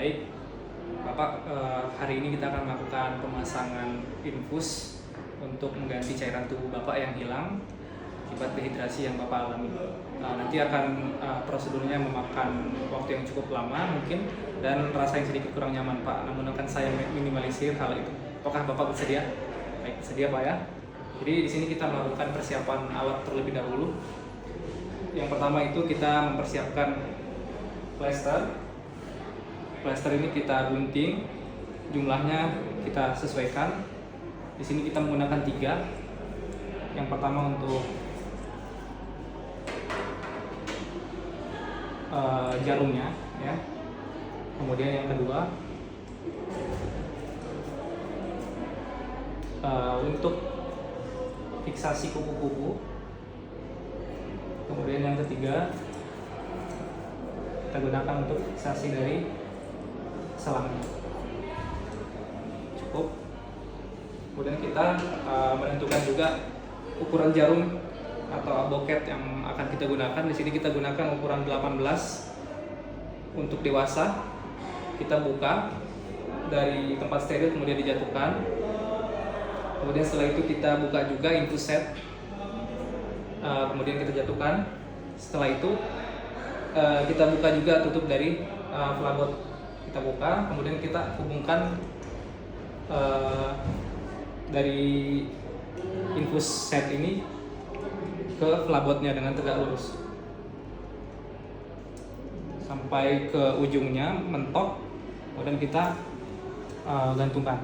Baik, Bapak, hari ini kita akan melakukan pemasangan infus untuk mengganti cairan tubuh Bapak yang hilang akibat dehidrasi yang Bapak alami. Nanti akan prosedurnya memakan waktu yang cukup lama mungkin dan rasa yang sedikit kurang nyaman Pak, namun akan saya minimalisir hal itu. Apakah Bapak bersedia? Baik, bersedia Pak ya. Jadi di sini kita melakukan persiapan alat terlebih dahulu. Yang pertama itu kita mempersiapkan plester. Plester ini kita gunting, jumlahnya kita sesuaikan. Di sini kita menggunakan 3. Yang pertama untuk jarumnya, ya. Kemudian yang kedua untuk fiksasi kuku-kuku. Kemudian yang ketiga kita gunakan untuk fiksasi dari selangnya. Cukup. Kemudian kita menentukan juga ukuran jarum atau aboket yang akan kita gunakan. Di sini kita gunakan ukuran 18 untuk dewasa. Kita buka dari tempat steril kemudian dijatuhkan. Kemudian setelah itu kita buka juga infus set. Kemudian kita jatuhkan. Setelah itu kita buka juga tutup dari flabot. Kita buka, kemudian kita hubungkan dari infus set ini ke flabotnya dengan tegak lurus sampai ke ujungnya mentok, kemudian kita gantungkan.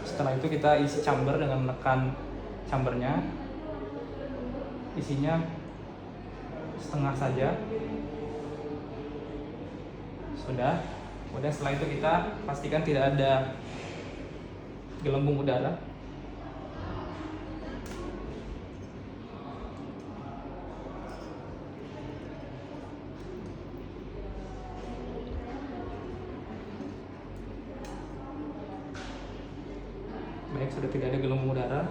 Setelah itu kita isi chamber dengan menekan chambernya. Isinya setengah saja. Sudah. Kemudian setelah itu kita pastikan tidak ada gelembung udara. Baik, sudah tidak ada gelembung udara.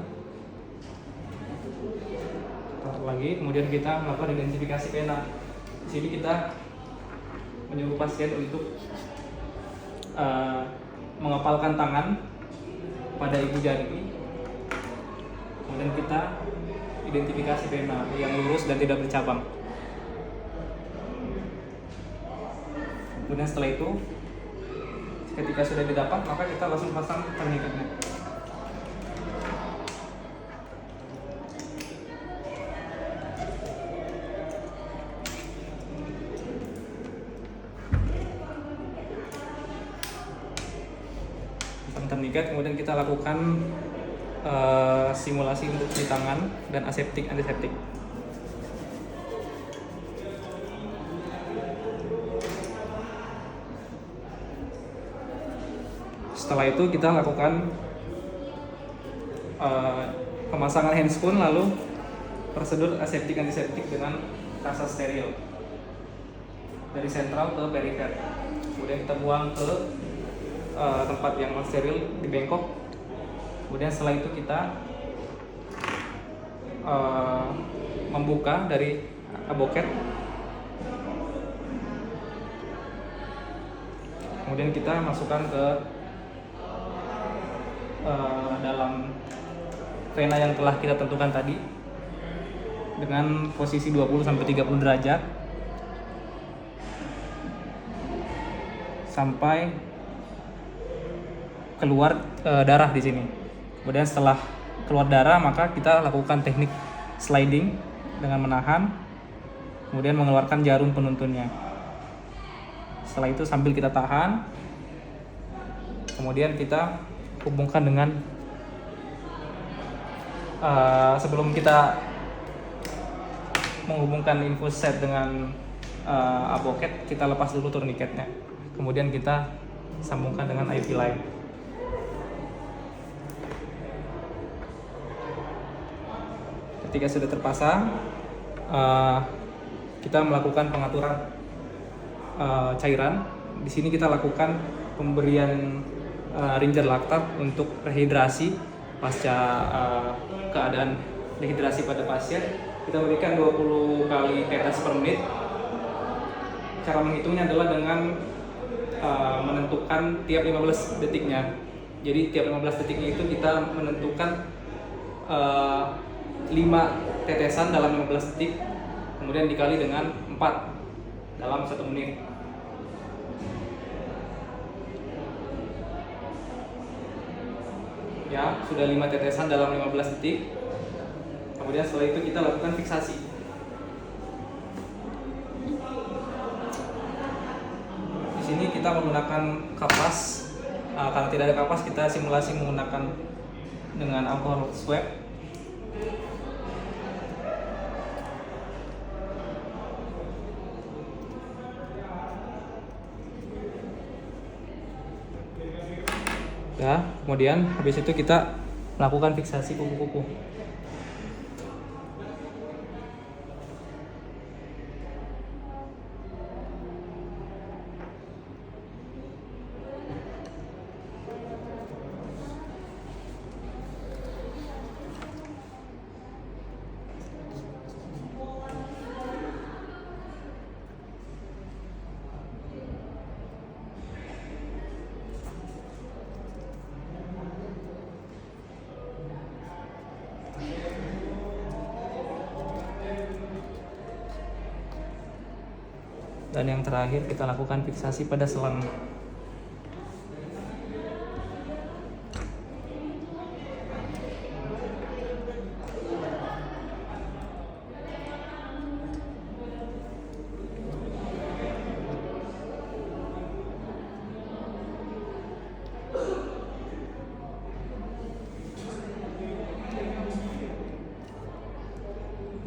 Lagi, kemudian kita melakukan identifikasi pena. Di sini kita menyuruh pasien untuk mengepalkan tangan pada ibu jari. Kemudian kita identifikasi pena yang lurus dan tidak bercabang. Kemudian setelah itu, ketika sudah didapat, maka kita langsung pasang turniketnya. Turniket, kemudian kita lakukan simulasi untuk cuci tangan dan aseptik antiseptik. Setelah itu kita lakukan pemasangan handscoon, lalu prosedur aseptik antiseptik dengan kasa steril dari sentral ke perifer. Kemudian kita buang ke tempat yang steril di bengkok. Kemudian setelah itu kita membuka dari aboket. Kemudian kita masukkan ke dalam vena yang telah kita tentukan tadi dengan posisi 20-30 derajat sampai keluar darah di sini. Kemudian setelah keluar darah, maka kita lakukan teknik sliding dengan menahan, kemudian mengeluarkan jarum penuntunnya. Setelah itu sambil kita tahan, kemudian kita hubungkan dengan sebelum kita menghubungkan infus set dengan aboket, kita lepas dulu turniketnya. Kemudian kita sambungkan dengan IV line. Ketika sudah terpasang, kita melakukan pengaturan cairan. Di sini kita lakukan pemberian Ringer laktat untuk rehidrasi pasca keadaan dehidrasi pada pasien, kita berikan 20 kali tetes per menit. Cara menghitungnya adalah dengan menentukan tiap 15 detiknya. Jadi tiap 15 detiknya itu kita menentukan 5 tetesan dalam 15 detik, kemudian dikali dengan 4 dalam 1 menit. Ya, sudah 5 tetesan dalam 15 detik. Kemudian setelah itu kita lakukan fiksasi. Di sini kita menggunakan kapas. Kalau tidak ada kapas, kita simulasi menggunakan dengan alkohol swab. Ya, kemudian habis itu kita melakukan fiksasi kuku-kuku. Dan yang terakhir kita lakukan fiksasi pada selang.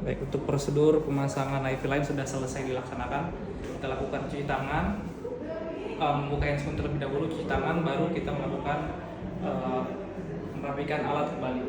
Baik, untuk prosedur pemasangan IV line sudah selesai dilaksanakan. Kita lakukan cuci tangan, membuka handscoon terlebih dahulu, cuci tangan, baru kita melakukan merapikan alat kembali.